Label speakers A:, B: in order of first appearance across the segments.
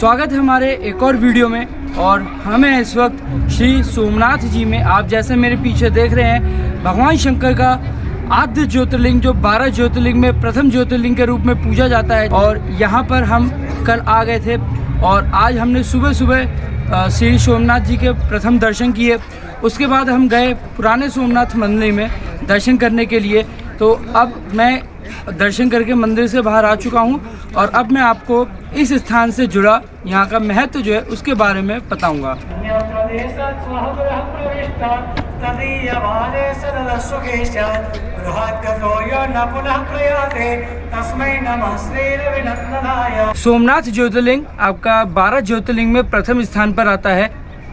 A: स्वागत है हमारे एक और वीडियो में और हमें इस वक्त श्री सोमनाथ जी में, आप जैसे मेरे पीछे देख रहे हैं, भगवान शंकर का आद्य ज्योतिर्लिंग जो 12 ज्योतिर्लिंग में प्रथम ज्योतिर्लिंग के रूप में पूजा जाता है। और यहाँ पर हम कल आ गए थे और आज हमने सुबह सुबह श्री सोमनाथ जी के प्रथम दर्शन किए। उसके बाद हम गए पुराने सोमनाथ मंदिर में दर्शन करने के लिए। तो अब मैं दर्शन करके मंदिर से बाहर आ चुका हूं और अब मैं आपको इस स्थान से जुड़ा यहाँ का महत्व जो है उसके बारे में बताऊंगा। सोमनाथ ज्योतिर्लिंग आपका 12 ज्योतिर्लिंग में प्रथम स्थान पर आता है।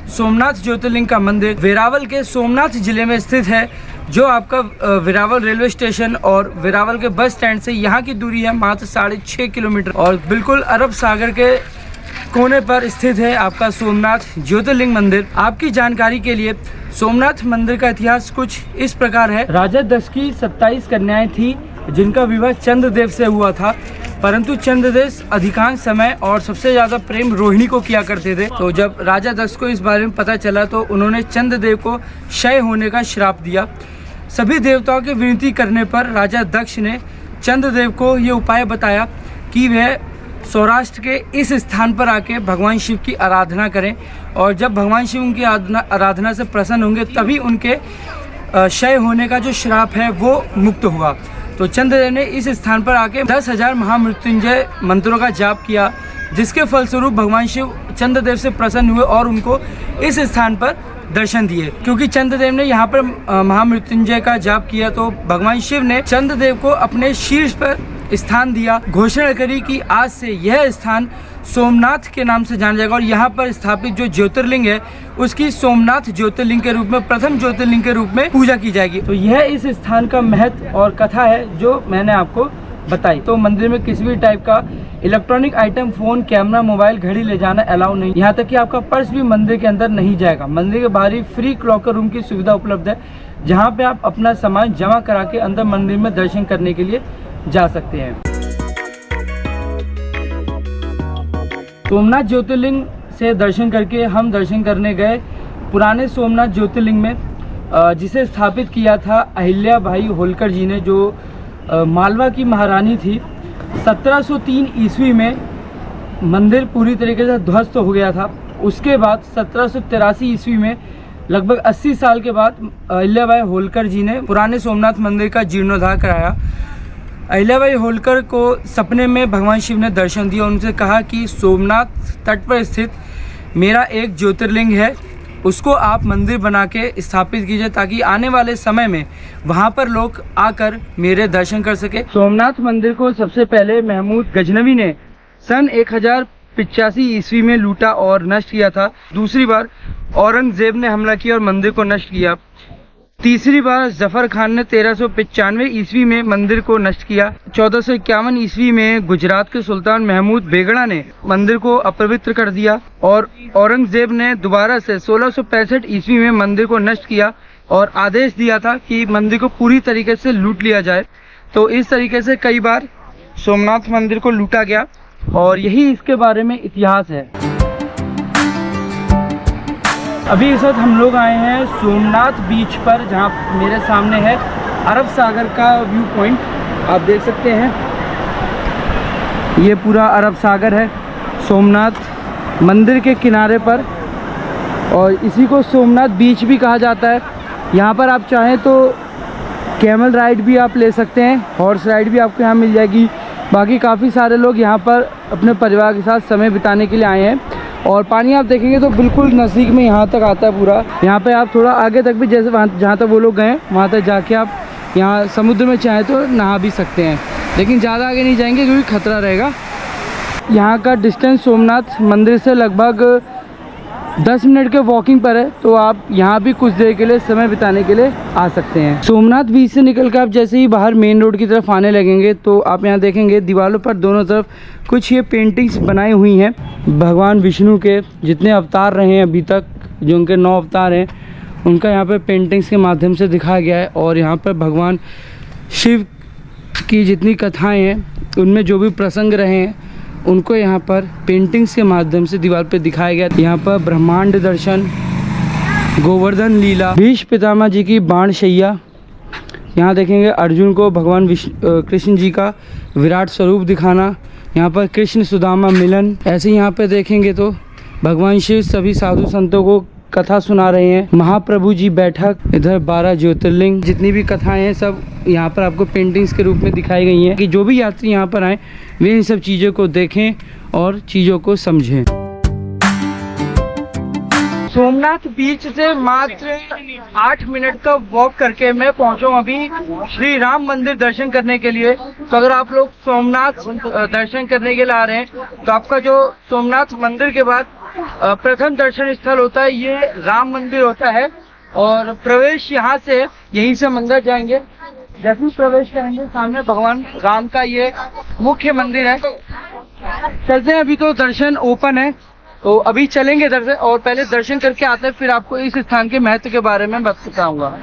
A: सोमनाथ ज्योतिर्लिंग का मंदिर वेरावल के सोमनाथ जिले में स्थित है, जो आपका वेरावल रेलवे स्टेशन और वेरावल के बस स्टैंड से यहाँ की दूरी है मात्र 6.5 किलोमीटर और बिल्कुल अरब सागर के कोने पर स्थित है आपका सोमनाथ ज्योतिर्लिंग मंदिर। आपकी जानकारी के लिए सोमनाथ मंदिर का इतिहास कुछ इस प्रकार है। राजा दक्ष की 27 कन्याएं थी जिनका विवाह चंद्रदेव से हुआ था, परंतु चंद्रदेव अधिकांश समय और सबसे ज्यादा प्रेम रोहिणी को किया करते थे। तो जब राजा दक्ष को इस बारे में पता चला तो उन्होंने चंद्रदेव को क्षय होने का श्राप दिया। सभी देवताओं की विनती करने पर राजा दक्ष ने चंद्रदेव को ये उपाय बताया कि वह सौराष्ट्र के इस स्थान पर आके भगवान शिव की आराधना करें और जब भगवान शिव उनकी आराधना से प्रसन्न होंगे तभी उनके क्षय होने का जो श्राप है वो मुक्त हुआ। तो चंद्रदेव ने इस स्थान पर आके 10,000 महामृत्युंजय मंत्रों का जाप किया, जिसके फलस्वरूप भगवान शिव चंद्रदेव से प्रसन्न हुए और उनको इस स्थान पर दर्शन दिए। क्योंकि चंद्रदेव ने यहाँ पर महामृत्युंजय का जाप किया तो भगवान शिव ने चंद्रदेव को अपने शीर्ष पर स्थान दिया, घोषणा करी कि आज से यह स्थान सोमनाथ के नाम से जाना जाएगा और यहाँ पर स्थापित जो ज्योतिर्लिंग है उसकी सोमनाथ ज्योतिर्लिंग के रूप में, प्रथम ज्योतिर्लिंग के रूप में पूजा की जाएगी। तो यह इस स्थान का महत्व और कथा है जो मैंने आपको बताई। तो मंदिर में किसी भी टाइप का electronic item, phone, camera, mobile, घड़ी ले जाना अलाउ नहीं। यहाँ तक कि आपका पर्स भी मंदिर के अंदर नहीं जाएगा। मंदिर के बाहर ही फ्री लॉकर रूम की सुविधा उपलब्ध है, जहाँ पे आप अपना सामान जमा करा के अंदर मंदिर में दर्शन करने के लिए जा सकते हैं। सोमनाथ ज्योतिर्लिंग से दर्शन करके हम दर्शन करने गए पुराने सोमनाथ ज्योतिर्लिंग में, जिसे स्थापित किया था अहिल्या बाई होलकर जी ने, जो मालवा की महारानी थी। 1703 ईस्वी में मंदिर पूरी तरीके से ध्वस्त हो गया था। उसके बाद 1783 ईस्वी में लगभग 80 साल के बाद अहिल्याबाई होलकर जी ने पुराने सोमनाथ मंदिर का जीर्णोद्धार कराया। अहिल्याबाई होलकर को सपने में भगवान शिव ने दर्शन दिया। उनसे कहा कि सोमनाथ तट पर स्थित मेरा एक ज्योतिर्लिंग है, उसको आप मंदिर बना के स्थापित कीजिए ताकि आने वाले समय में वहाँ पर लोग आकर मेरे दर्शन कर सके। सोमनाथ मंदिर को सबसे पहले महमूद गजनवी ने सन 1085 ईस्वी में लूटा और नष्ट किया था। दूसरी बार औरंगजेब ने हमला किया और मंदिर को नष्ट किया। तीसरी बार जफर खान ने 1395 ईस्वी में मंदिर को नष्ट किया। 1451 ईस्वी में गुजरात के सुल्तान महमूद बेगड़ा ने मंदिर को अपवित्र कर दिया और औरंगजेब ने दोबारा से 1665 ईस्वी में मंदिर को नष्ट किया और आदेश दिया था कि मंदिर को पूरी तरीके से लूट लिया जाए। तो इस तरीके से कई बार सोमनाथ मंदिर को लूटा गया और यही इसके बारे में इतिहास है। अभी इस वक्त हम लोग आए हैं सोमनाथ बीच पर, जहाँ मेरे सामने है अरब सागर का व्यू पॉइंट, आप देख सकते हैं। ये पूरा अरब सागर है सोमनाथ मंदिर के किनारे पर और इसी को सोमनाथ बीच भी कहा जाता है। यहाँ पर आप चाहें तो कैमल राइड भी आप ले सकते हैं, हॉर्स राइड भी आपको यहाँ मिल जाएगी। बाकी काफ़ी सारे लोग यहाँ पर अपने परिवार के साथ समय बिताने के लिए आए हैं और पानी आप देखेंगे तो बिल्कुल नज़दीक में यहाँ तक आता है पूरा। यहाँ पे आप थोड़ा आगे तक भी, जैसे वहाँ जहाँ तक वो लोग गए वहाँ तक जाके आप यहाँ समुद्र में चाहे तो नहा भी सकते हैं, लेकिन ज़्यादा आगे नहीं जाएंगे क्योंकि खतरा रहेगा। यहाँ का डिस्टेंस सोमनाथ मंदिर से लगभग 10 मिनट के वॉकिंग पर है, तो आप यहाँ भी कुछ देर के लिए समय बिताने के लिए आ सकते हैं। सोमनाथ बीच से निकल कर आप जैसे ही बाहर मेन रोड की तरफ आने लगेंगे तो आप यहाँ देखेंगे दीवारों पर दोनों तरफ कुछ ये पेंटिंग्स बनाई हुई हैं भगवान विष्णु के जितने अवतार रहे हैं अभी तक, जो उनके 9 अवतार हैं, उनका यहाँ पर पेंटिंग्स के माध्यम से दिखाया गया है। और यहाँ पर भगवान शिव की जितनी कथाएँ हैं उनमें जो भी प्रसंग रहे हैं उनको यहाँ पर पेंटिंग्स के माध्यम से दीवार पे दिखाया गया। यहाँ पर ब्रह्मांड दर्शन, गोवर्धन लीला, भीष्म पितामह जी की बाण शैया। यहाँ देखेंगे अर्जुन को भगवान कृष्ण जी का विराट स्वरूप दिखाना। यहाँ पर कृष्ण सुदामा मिलन। ऐसे यहाँ पे देखेंगे तो भगवान शिव सभी साधु संतों को कथा सुना रहे हैं। महाप्रभु जी बैठक, इधर 12 ज्योतिर्लिंग, जितनी भी कथाएं हैं सब यहाँ पर आपको पेंटिंग्स के रूप में दिखाई गई हैं कि जो भी यात्री यहाँ पर आए वे इन सब चीज़ों को देखें और चीज़ों को समझें। सोमनाथ बीच से मात्र 8 मिनट का वॉक करके मैं पहुंचा हूं अभी श्री राम मंदिर दर्शन करने के लिए। तो अगर आप लोग सोमनाथ दर्शन करने के लिए आ रहे हैं तो आपका जो सोमनाथ मंदिर के बाद प्रथम दर्शन स्थल होता है ये राम मंदिर होता है। और प्रवेश यहाँ से, यहीं से हम अंदर जाएंगे। जैसे ही प्रवेश करेंगे सामने भगवान राम का ये मुख्य मंदिर है। चलते हैं, अभी तो दर्शन ओपन है तो अभी चलेंगे दर्शन, और पहले दर्शन करके आते हैं फिर आपको इस स्थान के महत्व के बारे में बताऊंगा।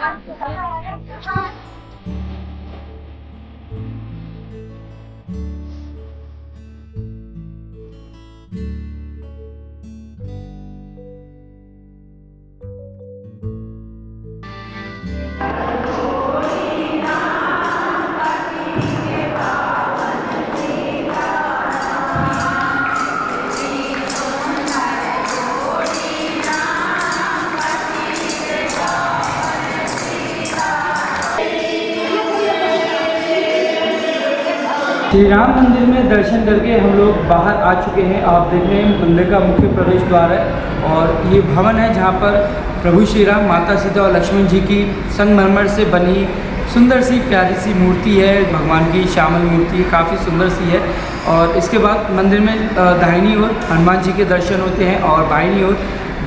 A: श्री राम मंदिर में दर्शन करके हम लोग बाहर आ चुके हैं। आप देख रहे हैं मंदिर का मुख्य प्रवेश द्वार है और ये भवन है जहाँ पर प्रभु श्री राम, माता सीता और लक्ष्मण जी की संगमरमर से बनी सुंदर सी प्यारी सी मूर्ति है। भगवान की श्यामल मूर्ति है, काफ़ी सुंदर सी है। और इसके बाद मंदिर में दाहिनी ओर हनुमान जी के दर्शन होते हैं और बाईं ओर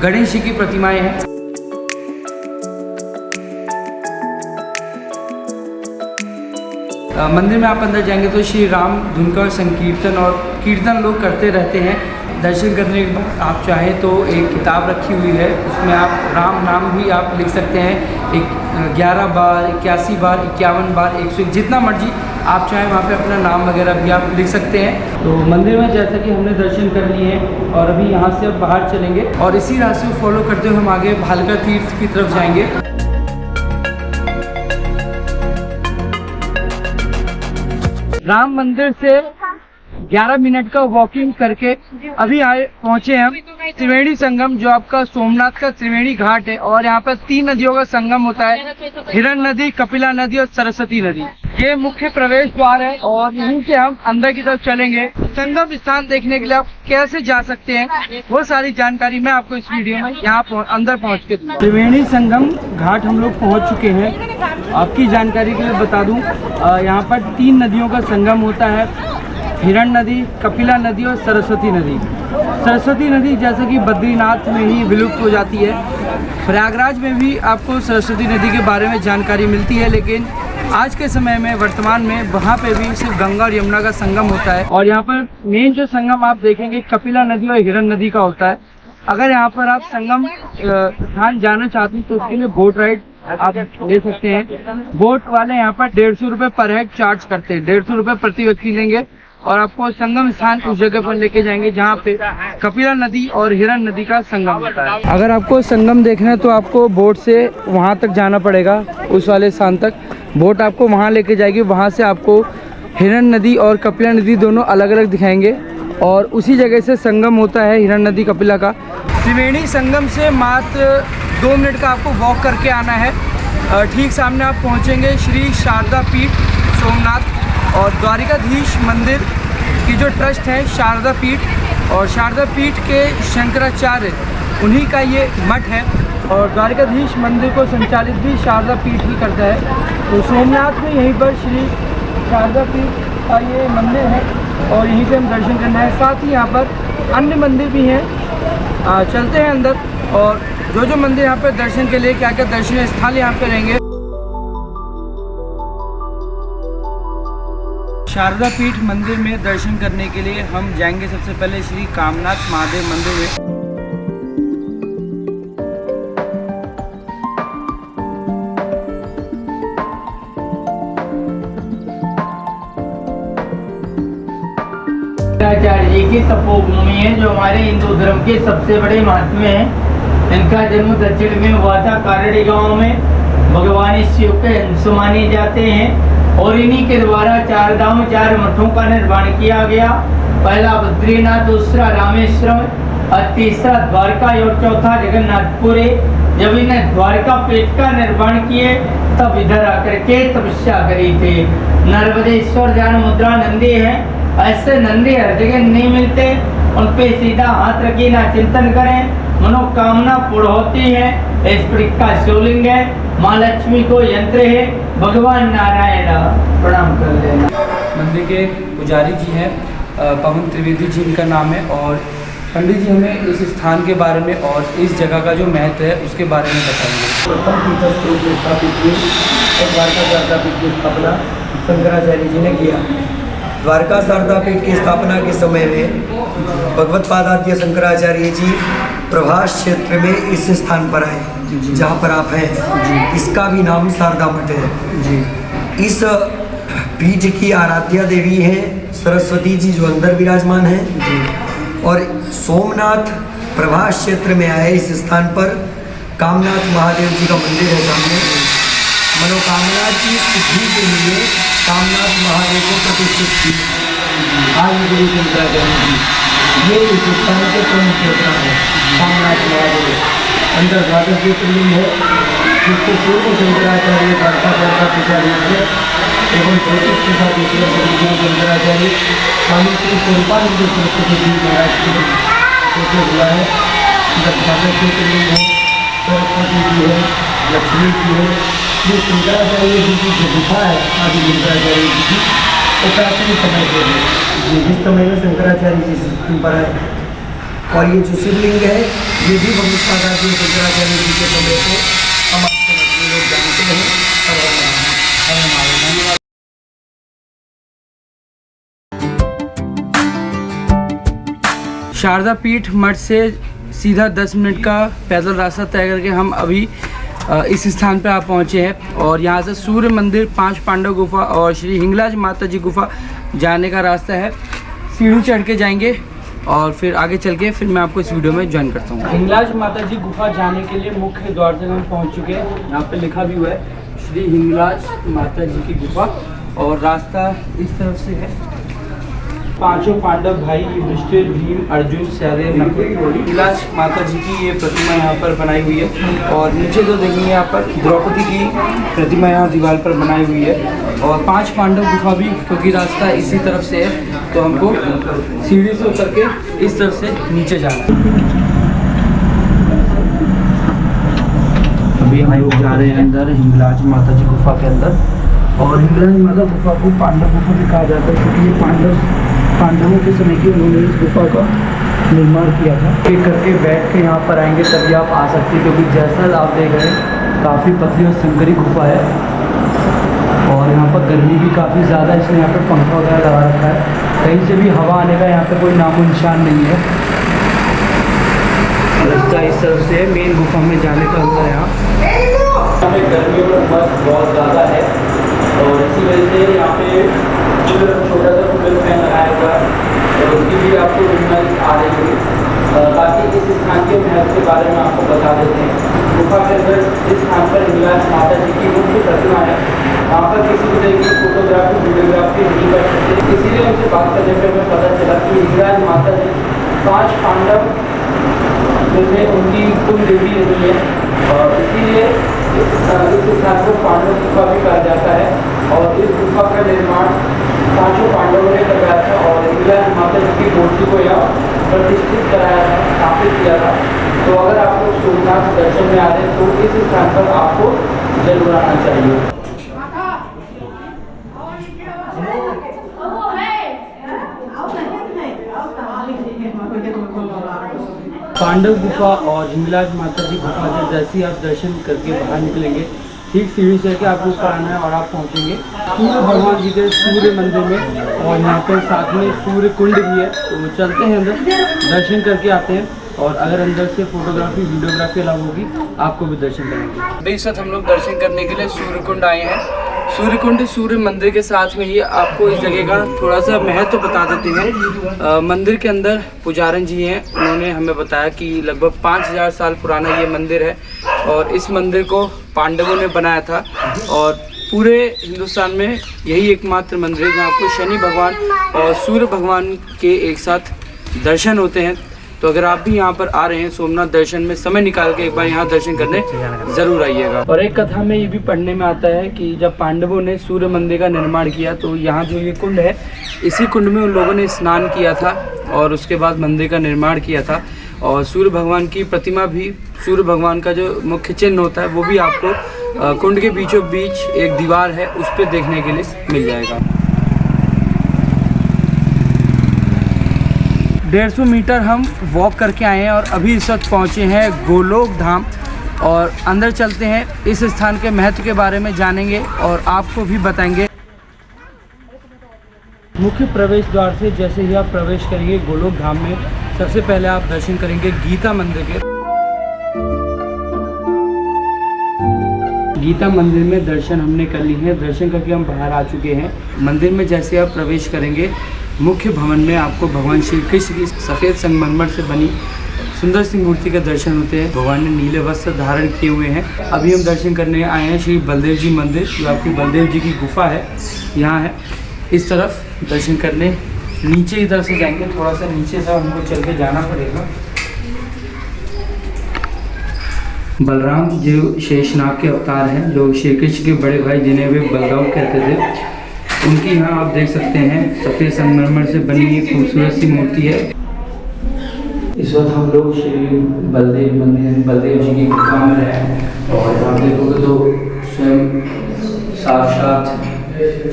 A: गणेश जी की प्रतिमाएँ हैं। मंदिर में आप अंदर जाएंगे तो श्री राम धुन का संकीर्तन और कीर्तन लोग करते रहते हैं। दर्शन करने के बाद आप चाहें तो एक किताब रखी हुई है, उसमें आप राम नाम भी आप लिख सकते हैं। 11 बार, 81 बार, 51 बार, 101, जितना मर्जी आप चाहें वहाँ पे अपना नाम वगैरह भी आप लिख सकते हैं। तो मंदिर में जैसा कि हमने दर्शन कर लिए हैं और अभी यहाँ से अब बाहर चलेंगे और इसी रास्ते को फॉलो करते हुए हम आगे भालका तीर्थ की तरफ जाएंगे। राम मंदिर से 11 मिनट का वॉकिंग करके अभी पहुंचे हम त्रिवेणी संगम, जो आपका सोमनाथ का त्रिवेणी घाट है। और यहाँ पर 3 नदियों का संगम होता है, हिरण नदी, कपिला नदी और सरस्वती नदी। ये मुख्य प्रवेश द्वार है और यहीं से हम अंदर की तरफ चलेंगे। संगम स्थान देखने के लिए आप कैसे जा सकते हैं वो सारी जानकारी मैं आपको इस वीडियो में यहाँ अंदर पहुँच के दूंगा। त्रिवेणी संगम घाट हम लोग पहुँच चुके हैं। आपकी जानकारी के लिए बता दूं, यहाँ पर 3 नदियों का संगम होता है, हिरण नदी, कपिला नदी और सरस्वती नदी। सरस्वती नदी जैसे कि बद्रीनाथ में ही विलुप्त हो जाती है, प्रयागराज में भी आपको सरस्वती नदी के बारे में जानकारी मिलती है, लेकिन आज के समय में वर्तमान में वहाँ पे भी सिर्फ गंगा और यमुना का संगम होता है। और यहाँ पर मेन जो संगम आप देखेंगे कपिला नदी और हिरण नदी का होता है। अगर यहाँ पर आप संगम स्थान जाना चाहते हैं तो उसके लिए बोट राइड आप ले सकते हैं। बोट वाले यहाँ पर 150 रुपये पर हेड चार्ज करते हैं, 150 रुपये प्रति व्यक्ति लेंगे और आपको संगम स्थान उस जगह पर लेके जाएंगे जहाँ पे कपिला नदी और हिरण नदी का संगम होता है। अगर आपको संगम देखना है तो आपको बोट से वहाँ तक जाना पड़ेगा, उस वाले स्थान तक। बोट आपको वहाँ लेके जाएगी, वहाँ से आपको हिरण नदी और कपिला नदी दोनों अलग अलग दिखाएंगे और उसी जगह से संगम होता है हिरण नदी कपिला का। त्रिवेणी संगम से मात्र 2 मिनट का आपको वॉक करके आना है। ठीक सामने आप पहुंचेंगे श्री शारदा पीठ सोमनाथ और द्वारिकाधीश मंदिर की जो ट्रस्ट है शारदा पीठ, और शारदा पीठ के शंकराचार्य उन्हीं का ये मठ है और द्वारिकाधीश मंदिर को संचालित भी शारदा पीठ ही करता है। तो सोमनाथ में यहीं पर श्री शारदा पीठ का ये मंदिर है और यहीं पे हम दर्शन करना है। साथ ही यहाँ पर अन्य मंदिर भी हैं। चलते हैं अंदर और जो मंदिर यहाँ पे दर्शन के लिए क्या क्या दर्शनीय स्थल यहाँ पे रहेंगे। शारदा पीठ मंदिर में दर्शन करने के लिए हम जाएंगे सबसे पहले श्री कामनाथ महादेव मंदिर में। आचार्य
B: जी की तपोभूमि है, जो हमारे हिंदू धर्म के सबसे बड़े महात्मा हैं। इनका जन्म दक्षिण में हुआ था कारड़ी गांव में। भगवान शिव के अंश माने जाते हैं और इन्हीं के द्वारा 4 धाम 4 मठों का निर्माण किया गया। पहला बद्रीनाथ, दूसरा रामेश्वरम और तीसरा द्वारका और चौथा जगन्नाथपुर है। जब इन्हें द्वारका पीठ का निर्माण किए तब इधर आकर के तपस्या करी थी। नर्मदेश्वर ध्यान मुद्रा नंदी है। ऐसे नंदी हर जगह नहीं मिलते, उन पे सीधा हाथ रखी ना चिंतन करें, मनोकामना पूर्ण होती है। इस प्रकार का शिवलिंग है। माँ लक्ष्मी को यंत्र है, भगवान नारायण प्रणाम कर लेना।
A: मंदिर के पुजारी जी हैं पवन त्रिवेदी जी इनका नाम है। और पंडित जी हमें इस स्थान के बारे में और इस जगह का जो महत्व है उसके बारे में बताएंगे।
C: प्रथम पीठस्थल की स्थापित हुई और द्वारका शारदा पीठ की स्थापना शंकराचार्य जी ने किया। द्वारका शारदा पीठ की स्थापना के समय में भगवत्पादाद्य शंकराचार्य जी प्रभास क्षेत्र में इस स्थान पर आए जहाँ पर आप हैं। इसका भी नाम शारदा मठ है जी। इस पीठ की आराध्या देवी हैं सरस्वती जी, जो अंदर विराजमान हैं जी। और सोमनाथ प्रभास क्षेत्र में आए इस स्थान पर कामनाथ महादेव जी का मंदिर है सामने। मनोकामना की सिद्धि के लिए कामनाथ महादेव को प्रतिष्ठित की आदिगुरु शंकराचार्य जी। ये इस स्थान के प्रमुख देवता है कामनाथ महादेव। अंदर द्वादश ज्योतिर्लिंग है, जिसको पूर्व शंकराचार्य द्वारका का पुजारी थे एवं ज्योतिष के साथ दूसरे शंकराचार्य स्वामी श्री स्वरूपानंद सरस्वती जी महाराज के हुआ है। द्वादश ज्योतिर्लिंग है, सरस्वती जी है, लक्ष्मी जी है। ये शंकराचार्य जी की जो गुफा है आदि शंकराचार्य जी की, वो प्राचीन समय से है जिस समय में शंकराचार्य जी से पर है। और ये जो शिवलिंग है ये भी भगवत्पादाद्य शंकराचार्य जी के समय को हम आपसे लोग जानते हैं।
A: शारदा पीठ मठ से सीधा 10 मिनट का पैदल रास्ता तय करके हम अभी इस स्थान पर आप पहुँचे हैं। और यहाँ से सूर्य मंदिर, 5 पांडव गुफा और श्री हिंगलाज माता जी गुफा जाने का रास्ता है। सीढ़ी चढ़ के जाएंगे और फिर आगे चल के फिर मैं आपको इस वीडियो में ज्वाइन करता हूँ। हिंगलाज माता जी गुफा जाने के लिए मुख्य द्वार तक हम पहुँच चुके हैं। यहाँ पे लिखा भी हुआ है श्री हिंगलाज माता जी की गुफा और रास्ता इस तरफ से है। 5 पांडव भाई युधिष्ठिर, भीम, अर्जुन, सहदेव, नकुल, हिंगलाज माता जी की ये प्रतिमा यहाँ पर बनाई हुई है। और नीचे तो देखेंगे यहाँ पर द्रौपदी की प्रतिमा यहाँ दीवार पर बनाई हुई है। और 5 पांडव गुफा भी, क्योंकि रास्ता इसी तरफ से है तो हमको सीढ़ी से उतर के इस तरफ से नीचे जाना है। अभी हम लोग जा रहे हैं अंदर हिंगलाज माता जी गुफा के अंदर। और हिंगलाज माता गुफा को पांडव गुफा भी कहा जाता है, क्योंकि ये पांडवों के समय की उन्होंने इस गुफा का निर्माण किया था। एक करके बैठ के यहाँ पर आएंगे तभी आप आ सकते हैं, क्योंकि जैसा आप देख रहे हैं काफ़ी पतली और संकरी गुफा है। और यहाँ पर गर्मी भी काफ़ी ज़्यादा है, इसलिए यहाँ पर पंखा वगैरह लगा रखा है। कहीं से भी हवा आने का यहाँ पर कोई नामो निशान नहीं है। रास्ता इस तरफ से मेन गुफा में जाने का अंदर यहाँ गर्मी और उमस बहुत ज़्यादा है और इसी वजह से यहाँ पे छोटा सा कूलर फैन लगाया हुआ है और उसकी भी आपको विजुअल्स आ रही है। बाकी इस स्थान के महत्व के बारे में आपको बता देते हैं। गुफा के अंदर इस स्थान पर हिंगलाज माता जी की मुख्य प्रतिमा है। वहाँ पर किसी भी तरह की फोटोग्राफी वीडियोग्राफी नहीं कर सकते, इसीलिए उनसे बात करने पर हमें पता चला कि हिंगलाज माता जी 5 पांडव जैसे उनकी कुल देवी नहीं है और इसीलिए इस स्थान को पांडव गुफा भी कहा जाता है। और इस गुफा का निर्माण 5 पांडवों ने करवाया था और हिंगलाज माता जी की मूर्ति को यहाँ प्रतिष्ठित कराया था, स्थापित किया था। तो अगर आप लोग सोमनाथ दर्शन में आ रहे हैं तो इस स्थान पर आपको जरूर आना चाहिए। पांडव गुफा और हिंगलाज माता जी गुफा से जैसे ही आप दर्शन करके बाहर निकलेंगे, ठीक सीढ़ी चढ़ के आपको ऊपर आना है और आप पहुंचेंगे सूर्य भगवान जी के सूर्य मंदिर में। और यहाँ पे साथ में सूर्य कुंड भी है, तो चलते हैं अंदर, दर्शन करके आते हैं। और अगर अंदर से फोटोग्राफी वीडियोग्राफी अलाउ होगी आपको भी दर्शन करेंगे। इस वक्त हम लोग दर्शन करने के लिए सूर्य कुंड आए हैं सूर्यकुंड सूर्य मंदिर के साथ में ही आपको इस जगह का थोड़ा सा महत्व बता देते हैं। मंदिर के अंदर पुजारन जी हैं, उन्होंने हमें बताया कि लगभग 5000 साल पुराना ये मंदिर है और इस मंदिर को पांडवों ने बनाया था और पूरे हिंदुस्तान में यही एकमात्र मंदिर है जहाँ आपको शनि भगवान और सूर्य भगवान के एक साथ दर्शन होते हैं। तो अगर आप भी यहाँ पर आ रहे हैं सोमनाथ दर्शन में समय निकाल के एक बार यहाँ दर्शन करने ज़रूर आइएगा। और एक कथा में ये भी पढ़ने में आता है कि जब पांडवों ने सूर्य मंदिर का निर्माण किया तो यहाँ जो ये कुंड है, इसी कुंड में उन लोगों ने स्नान किया था और उसके बाद मंदिर का निर्माण किया था। और सूर्य भगवान की प्रतिमा भी, सूर्य भगवान का जो मुख्य चिन्ह होता है वो भी आपको कुंड के बीचों बीच एक दीवार है उस पर देखने के लिए मिल जाएगा। 150 मीटर हम वॉक करके आए हैं और अभी इस वक्त पहुँचे हैं गोलोक धाम और अंदर चलते हैं, इस स्थान के महत्व के बारे में जानेंगे और आपको भी बताएंगे। मुख्य प्रवेश द्वार से जैसे ही आप प्रवेश करेंगे गोलोक धाम में, सबसे पहले आप दर्शन करेंगे गीता मंदिर के। गीता मंदिर में दर्शन हमने कर लिए हैं, दर्शन करके हम बाहर आ चुके हैं। मंदिर में जैसे आप प्रवेश करेंगे मुख्य भवन में आपको भगवान श्री कृष्ण की सफ़ेद संगमरमर से बनी सुंदर सी मूर्ति के दर्शन होते हैं। भगवान ने नीले वस्त्र धारण किए हुए हैं। अभी हम दर्शन करने आए हैं श्री बलदेव जी मंदिर, जो आपकी बलदेव जी की गुफा है यहाँ है। इस तरफ दर्शन करने नीचे की तरफ से जाएंगे, थोड़ा सा नीचे से हमको चल के जाना पड़ेगा। बलराम जो शेषनाग के अवतार हैं, जो श्री कृष्ण के बड़े भाई जिन्हें वे बलराम कहते थे, उनकी यहाँ आप देख सकते हैं सफ़ेद संगमरमर से बनी एक खूबसूरत सी मूर्ति है। इस वक्त हम लोग श्री बलदेव मंदिर, बलदेव जी की गुफा में हैं और आप देखोगे तो स्वयं साक्षात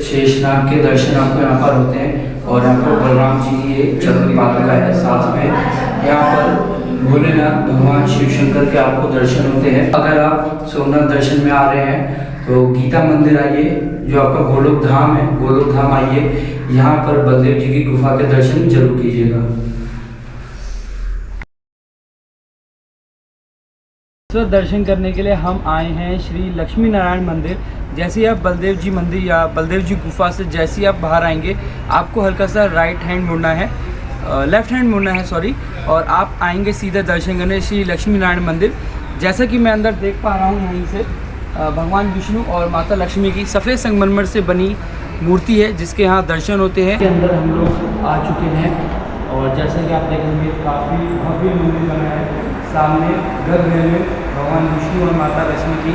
A: शेषनाग के दर्शन आपको यहाँ पर होते हैं और यहाँ पर बलराम जी की एक चरण पादुका है। साथ में यहाँ पर भोलेनाथ भगवान शिव शंकर के आपको दर्शन होते हैं। अगर आप सोमनाथ दर्शन में आ रहे हैं तो गीता मंदिर आइए, जो आपका गोलोक धाम है, गोलोक धाम आइए, यहाँ पर बलदेव जी की गुफा के दर्शन जरूर कीजिएगा। तो दर्शन करने के लिए हम आए हैं श्री लक्ष्मी नारायण मंदिर। जैसे ही आप बलदेव जी मंदिर या बलदेव जी गुफा से जैसे ही आप बाहर आएंगे, आपको हल्का सा राइट हैंड मुड़ना है, लेफ्ट हैंड मुड़ना है सॉरी, और आप आएंगे सीधे दर्शन करने श्री लक्ष्मी नारायण मंदिर। जैसा कि मैं अंदर देख पा रहा हूँ, यहीं से भगवान विष्णु और माता लक्ष्मी की सफ़ेद संगमरमर से बनी मूर्ति है जिसके यहाँ दर्शन होते हैं। के अंदर हम लोग आ चुके हैं और जैसा कि आप देखेंगे काफ़ी भव्य मंदिर बना है। सामने गर्भगृह में भगवान विष्णु और माता लक्ष्मी की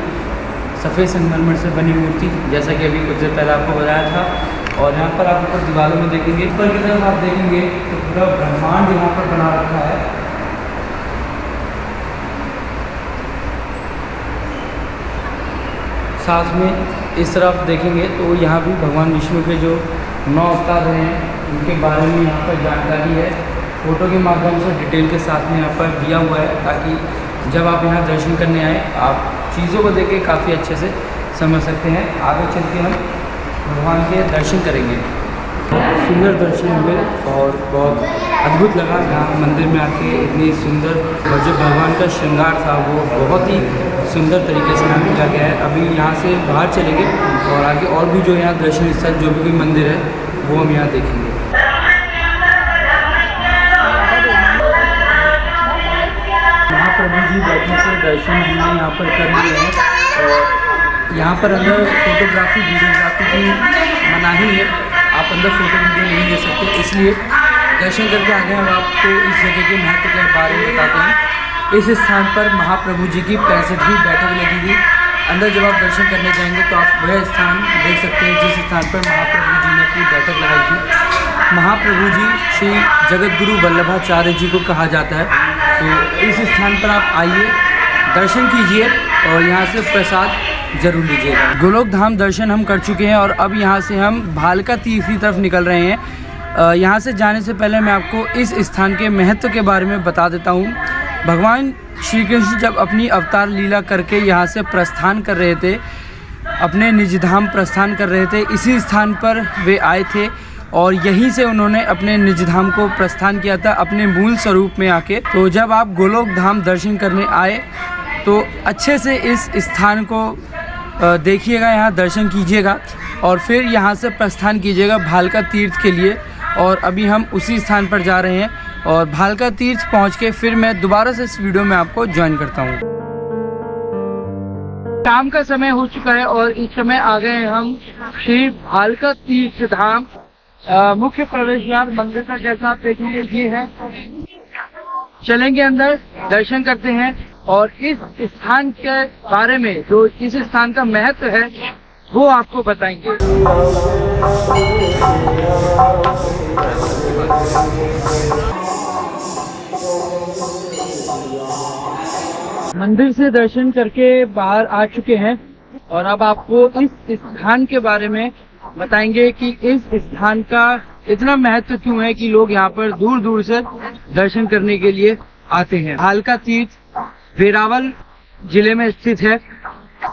A: सफ़ेद संगमरमर से बनी मूर्ति, जैसा कि अभी कुछ देर पहले आपको बताया था। और यहाँ पर आप ऊपर दीवारों में देखेंगे, ऊपर की तरफ आप देखेंगे तो पूरा ब्रह्मांड यहाँ पर बना रखा है। साथ में इस तरफ देखेंगे तो यहाँ भी भगवान विष्णु के जो 9 अवतार रहे हैं उनके बारे में यहाँ पर जानकारी है, फ़ोटो के माध्यम से डिटेल के साथ में यहाँ पर दिया हुआ है, ताकि जब आप यहाँ दर्शन करने आए आप चीज़ों को देख के काफ़ी अच्छे से समझ सकते हैं। आगे चल के हम भगवान के दर्शन करेंगे। सुंदर दर्शन हुए और बहुत अद्भुत लगा यहाँ मंदिर में आके, इतनी सुंदर, और जो भगवान का श्रृंगार था वो बहुत ही सुंदर तरीके से यहाँ किया गया है। अभी यहाँ से बाहर चलेंगे और आगे और भी जो यहाँ दर्शन स्थल जो भी मंदिर है वो हम यहाँ देखेंगे। महाप्रभु जी बैठने के दर्शन हमने यहाँ पर कर लिए हैं और यहाँ पर अंदर फोटोग्राफी वीडियोग्राफी की मनाही है, आप अंदर फोटो वीडियो नहीं ले सकते, इसलिए दर्शन करके आगे हम आपको इस जगह के महत्व के बारे में बताते हैं। इस स्थान पर महाप्रभु जी की 65वीं बैठक लगी थी। अंदर जब आप दर्शन करने जाएंगे तो आप वह स्थान देख सकते हैं जिस स्थान पर महाप्रभु जी ने अपनी बैठक लगाई थी। महाप्रभु जी श्री जगत गुरु वल्लभाचार्य जी को कहा जाता है। तो इस स्थान पर आप आइए, दर्शन कीजिए और यहाँ से प्रसाद जरूर लीजिएगा। गोलोक धाम दर्शन हम कर चुके हैं और अब यहाँ से हम भालका तीर्थ की तरफ निकल रहे हैं। यहाँ से जाने से पहले मैं आपको इस स्थान के महत्व के बारे में बता देता हूँ। भगवान श्री कृष्ण जब अपनी अवतार लीला करके यहाँ से प्रस्थान कर रहे थे, अपने निज धाम प्रस्थान कर रहे थे, इसी स्थान पर वे आए थे और यहीं से उन्होंने अपने निज धाम को प्रस्थान किया था अपने मूल स्वरूप में आके। तो जब आप गोलोक धाम दर्शन करने आए तो अच्छे से इस स्थान को देखिएगा, यहाँ दर्शन कीजिएगा और फिर यहाँ से प्रस्थान कीजिएगा भालका तीर्थ के लिए। और अभी हम उसी स्थान पर जा रहे हैं और भालका तीर्थ पहुँच के फिर मैं दोबारा से इस वीडियो में आपको ज्वाइन करता हूँ। शाम का समय हो चुका है और इस समय आ गए हैं हम श्री भालका तीर्थ धाम मुख्य प्रवेश द्वार मंदिर का। जैसा आप देखेंगे ये है, चलेंगे अंदर, दर्शन करते हैं और इस स्थान के बारे में, जो इस स्थान का महत्व है, वो आपको बताएंगे। मंदिर से दर्शन करके बाहर आ चुके हैं और अब आपको इस स्थान के बारे में बताएंगे कि इस स्थान का इतना महत्व क्यों है कि लोग यहाँ पर दूर दूर से दर्शन करने के लिए आते हैं। भालका तीर्थ वेरावल जिले में स्थित है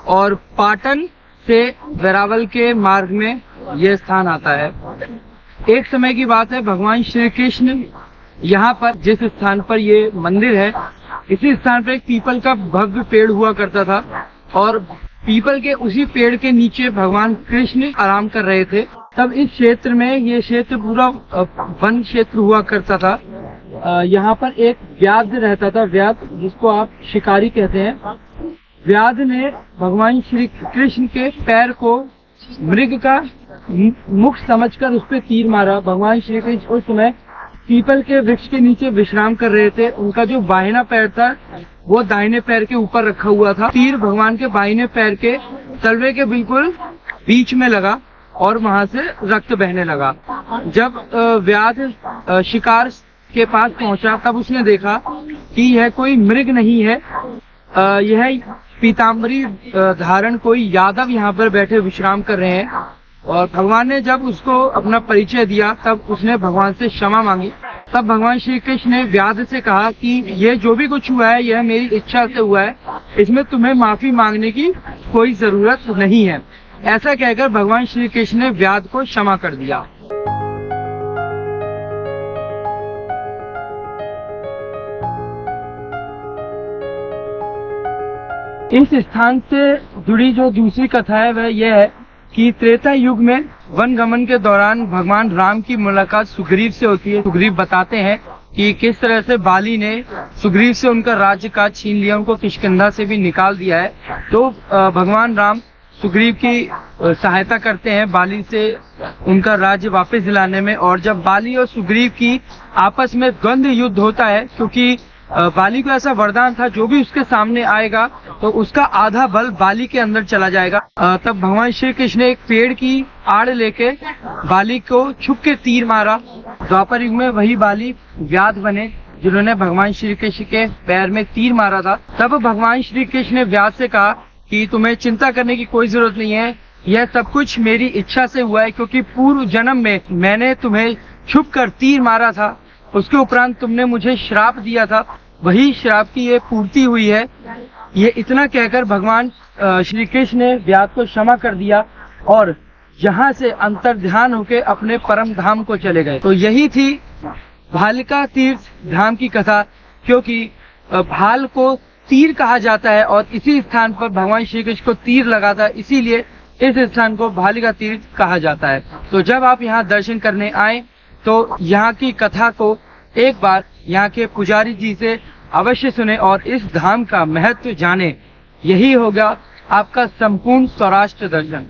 A: और पाटन से वेरावल के मार्ग में यह स्थान आता है। एक समय की बात है, भगवान श्री कृष्ण यहाँ पर जिस स्थान पर ये मंदिर है, इसी स्थान पर एक पीपल का भव्य पेड़ हुआ करता था और पीपल के उसी पेड़ के नीचे भगवान कृष्ण आराम कर रहे थे। तब इस क्षेत्र में, ये क्षेत्र पूरा वन क्षेत्र हुआ करता था। यहाँ पर एक व्याध रहता था, व्याध जिसको आप शिकारी कहते हैं। व्याध ने भगवान श्री कृष्ण के पैर को मृग का मुख समझकर उस पर तीर मारा। भगवान श्री कृष्ण उस समय पीपल के वृक्ष के नीचे विश्राम कर रहे थे। उनका जो बाहिना पैर था वो दाहिने पैर के ऊपर रखा हुआ था। तीर भगवान के बाहिने पैर के तलवे के बिल्कुल बीच में लगा और वहां से रक्त बहने लगा। जब व्याध शिकार के पास पहुंचा तब उसने देखा कि यह कोई मृग नहीं है, यह पीताम्बरी धारण कोई यादव यहाँ पर बैठे विश्राम कर रहे हैं। और भगवान ने जब उसको अपना परिचय दिया तब उसने भगवान से क्षमा मांगी। तब भगवान श्री कृष्ण ने व्याध से कहा कि ये जो भी कुछ हुआ है यह मेरी इच्छा से हुआ है, इसमें तुम्हें माफी मांगने की कोई जरूरत नहीं है। ऐसा कहकर भगवान श्री कृष्ण ने व्याध को क्षमा कर दिया। इस स्थान से जुड़ी जो दूसरी कथा है वह यह है कि त्रेता युग में वन गमन के दौरान भगवान राम की मुलाकात सुग्रीव से होती है। सुग्रीव बताते हैं कि किस तरह से बाली ने सुग्रीव से उनका राज्य का छीन लिया, उनको किष्किंधा से भी निकाल दिया है। तो भगवान राम सुग्रीव की सहायता करते हैं बाली से उनका राज्य वापस दिलाने में। और जब बाली और सुग्रीव की आपस में द्वंद्व युद्ध होता है, क्योंकि बाली को ऐसा वरदान था जो भी उसके सामने आएगा तो उसका आधा बल बाली के अंदर चला जाएगा। तब भगवान श्री कृष्ण ने एक पेड़ की आड़ लेके बाली को छुप के तीर मारा। द्वापर युग में वही बाली व्याध बने जिन्होंने भगवान श्री कृष्ण के पैर में तीर मारा था। तब भगवान श्री कृष्ण ने व्याध से कहा कि तुम्हें चिंता करने की कोई जरूरत नहीं है, यह सब कुछ मेरी इच्छा से हुआ है, क्योंकि पूर्व जन्म में मैंने तुम्हें छुप कर तीर मारा था, उसके उपरांत तुमने मुझे श्राप दिया था, वही श्राप की ये पूर्ति हुई है। ये इतना कहकर भगवान श्री कृष्ण ने व्याध को क्षमा कर दिया और यहाँ से अंतर्ध्यान होकर अपने परम धाम को चले गए। तो यही थी भालका तीर्थ धाम की कथा, क्योंकि भाल को तीर कहा जाता है और इसी स्थान पर भगवान श्री कृष्ण को तीर लगा था, इसीलिए इस स्थान को भालका तीर्थ कहा जाता है। तो जब आप यहाँ दर्शन करने आए तो यहाँ की कथा को एक बार यहाँ के पुजारी जी से अवश्य सुने और इस धाम का महत्व जाने। यही होगा आपका संपूर्ण सौराष्ट्र दर्शन।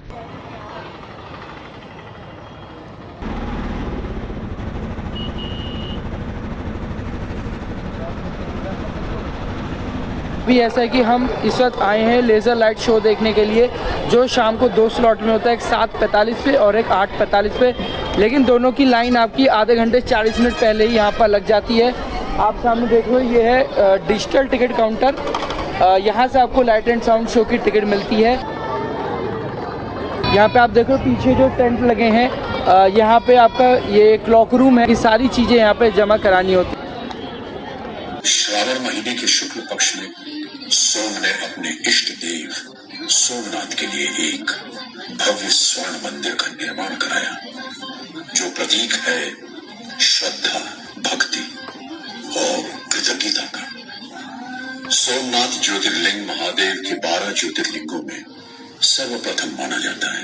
A: अभी ऐसा है कि हम इस वक्त आए हैं लेज़र लाइट शो देखने के लिए, जो शाम को 2 स्लॉट में होता है, एक 7:45 पे और एक 8:45 पे। लेकिन दोनों की लाइन आपकी आधे घंटे 40 मिनट पहले ही यहाँ पर लग जाती है। आप सामने देख लो, ये है डिजिटल टिकट काउंटर। यहाँ से आपको लाइट एंड साउंड शो की टिकट मिलती है। यहाँ पे आप देखो पीछे जो टेंट लगे हैं, यहाँ पे आपका ये क्लॉक रूम है, ये सारी चीज़ें यहाँ पे जमा करानी होती है।
D: श्रावण महीने के शुक्ल पक्ष में सोम ने अपने इष्ट देव सोमनाथ के लिए एक भव्य स्वर्ण मंदिर का निर्माण कराया, जो प्रतीक है श्रद्धा, भक्ति और कृतज्ञता का। सोमनाथ ज्योतिर्लिंग महादेव के 12 ज्योतिर्लिंगों में सर्वप्रथम माना जाता है।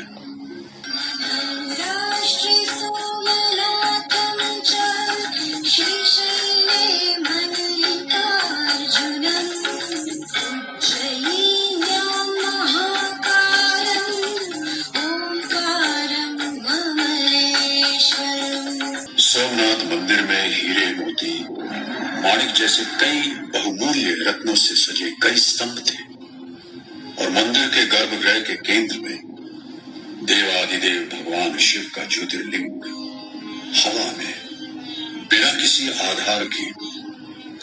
D: सोमनाथ मंदिर में हीरे मोती माणिक जैसे कई बहुमूल्य रत्नों से सजे कई स्तंभ थे और मंदिर के गर्भगृह के केंद्र में देवाधिदेव भगवान शिव का ज्योतिर्लिंग हवा में बिना किसी आधार के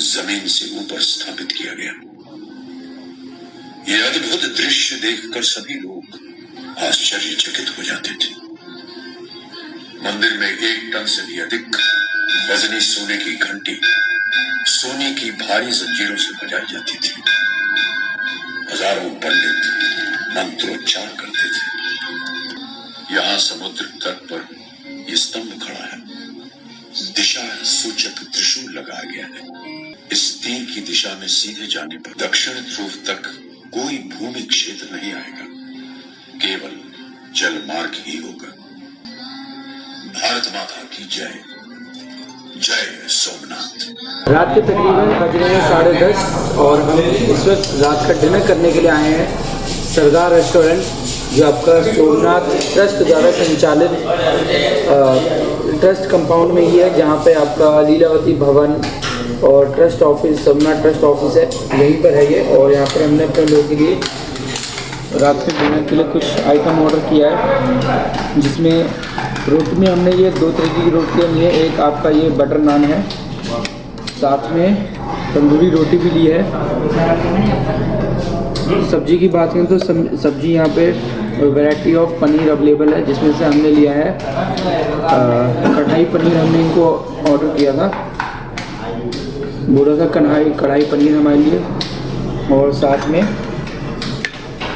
D: जमीन से ऊपर स्थापित किया गया। यह अद्भुत दृश्य देखकर सभी लोग आश्चर्यचकित हो जाते थे। मंदिर में 1 टन से भी अधिक वजनी सोने की घंटी सोने की भारी जंजीरों से बजाई जाती थी। हजारों पंडित मंत्रोच्चार करते थे। यहाँ समुद्र तट पर यह स्तंभ खड़ा है। दिशा सूचक त्रिशूल लगाया गया है। इस तीर की दिशा में सीधे जाने पर दक्षिण ध्रुव तक कोई भूमि क्षेत्र नहीं आएगा, केवल जल मार्ग ही होगा। भारत माता की जय। जय सोमनाथ।
A: रात के तकरीबन बज रहे हैं 10:30 और हम इस वक्त रात का डिनर करने के लिए आए हैं सरदार रेस्टोरेंट, जो आपका सोमनाथ ट्रस्ट द्वारा संचालित ट्रस्ट कंपाउंड में ही है, जहाँ पे आपका लीलावती भवन और trust office, Somnath trust office है, यहीं पर है ये। और यहाँ पर हमने अपने लोगों के लिए रात के डिनर के लिए कुछ आइटम ऑर्डर किया है, जिसमें रोटी में हमने ये 2 तरीके की रोटियाँ ली है। एक आपका ये बटर नान है, साथ में तंदूरी रोटी भी ली है। सब्जी की बात करें तो सब्जी यहाँ पे वैरायटी ऑफ पनीर अवेलेबल है, जिसमें से हमने लिया है कढ़ाई पनीर। हमने इनको ऑर्डर किया था, बोला था कढ़ाई पनीर हमारे लिए। और साथ में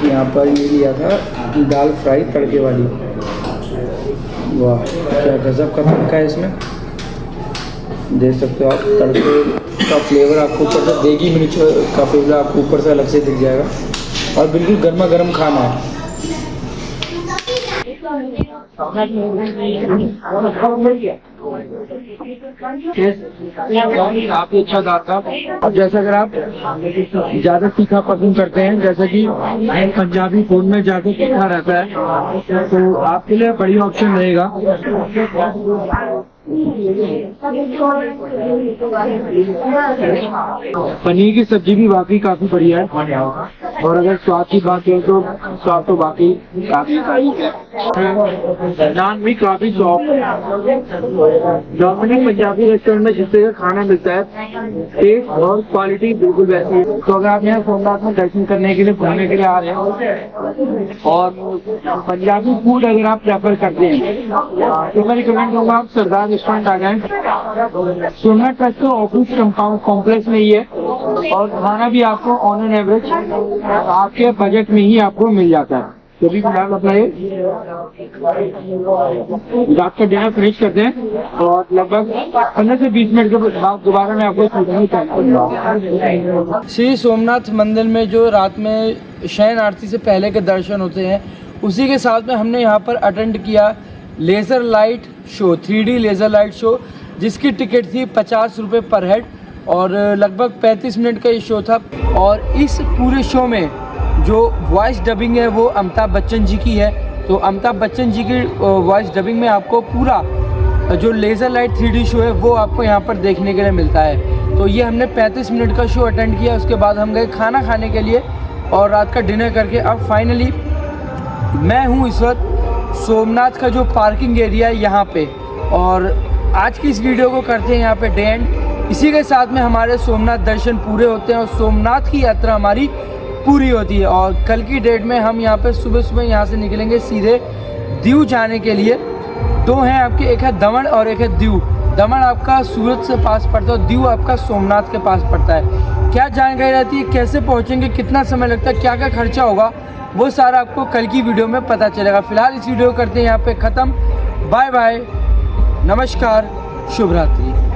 A: यहाँ पर ये लिया था दाल फ्राई तड़के वाली। वाह, क्या गजब का तड़का है इसमें, देख सकते हो आप। तड़के का फ्लेवर आपको ऊपर से, देगी मिर्च का फ्लेवर आपको ऊपर से अलग से दिख जाएगा और बिल्कुल गर्मा गर्म खाना है। काफी अच्छा दाल था। अब जैसे अगर आप ज्यादा तीखा पसंद करते हैं, जैसे कि पंजाबी फूड में ज्यादा तीखा रहता है, तो आपके लिए बढ़िया ऑप्शन रहेगा। पनीर की सब्जी भी वाकई काफी बढ़िया है। और अगर स्वाद की बात करें तो स्वाद तो बाकी काफी है। नान भी काफी सॉफ्ट है। नॉर्मली पंजाबी रेस्टोरेंट में जिस तरह का खाना मिलता है, टेस्ट और क्वालिटी बिल्कुल वैसी है। तो अगर आप यहाँ सोमनाथ में दर्शन करने के लिए, घूमने के लिए आ रहे हैं और पंजाबी फूड अगर आप प्रेफर करते हैं, तो मैं रिकमेंड करूँगा आप सरदार रेस्टोरेंट आ जाएं। सोमनाथ ट्रस्ट का ऑफिस कंपाउंड कॉम्प्लेक्स में ही है और खाना भी आपको ऑन एन एवरेज आपके बजट में ही आपको मिल जाता है। तो भी फिलहाल अपना ये रात का डिनर फिनिश करते हैं और लगभग 15 से 20 मिनट के बाद दोबारा मैं आपको श्री सोमनाथ मंदिर में जो रात में शयन आरती से पहले के दर्शन होते हैं, उसी के साथ में हमने यहाँ पर अटेंड किया laser light show, 3D laser light show, जिसकी टिकट थी 50 रुपये पर हेड और लगभग 35 मिनट का ये शो था। और इस पूरे शो में जो वॉइस डबिंग है वो अमिताभ बच्चन जी की है। तो अमिताभ बच्चन जी की वॉइस डबिंग में आपको पूरा जो लेज़र लाइट 3D शो है वो आपको यहाँ पर देखने के लिए मिलता है। तो ये हमने 35 मिनट का शो अटेंड किया। उसके बाद हम गए खाना खाने के लिए और रात का डिनर करके अब फाइनली मैं हूँ इस वक्त सोमनाथ का जो पार्किंग एरिया है यहाँ पे। और आज की इस वीडियो को करते हैं यहाँ पे डे एंड। इसी के साथ में हमारे सोमनाथ दर्शन पूरे होते हैं और सोमनाथ की यात्रा हमारी पूरी होती है। और कल की डेट में हम यहाँ पे सुबह सुबह यहाँ से निकलेंगे सीधे दीव जाने के लिए। 2 हैं आपके, एक है दमन और एक है दीव। दमन आपका सूरत से पास पड़ता है और दीव आपका सोमनाथ के पास पड़ता है। क्या जानकारी रहती है, कैसे पहुँचेंगे, कितना समय लगता है, क्या क्या खर्चा होगा, वो सारा आपको कल की वीडियो में पता चलेगा। फिलहाल इस वीडियो को करते हैं यहाँ पे ख़त्म। बाय बाय, नमस्कार, शुभ रात्रि।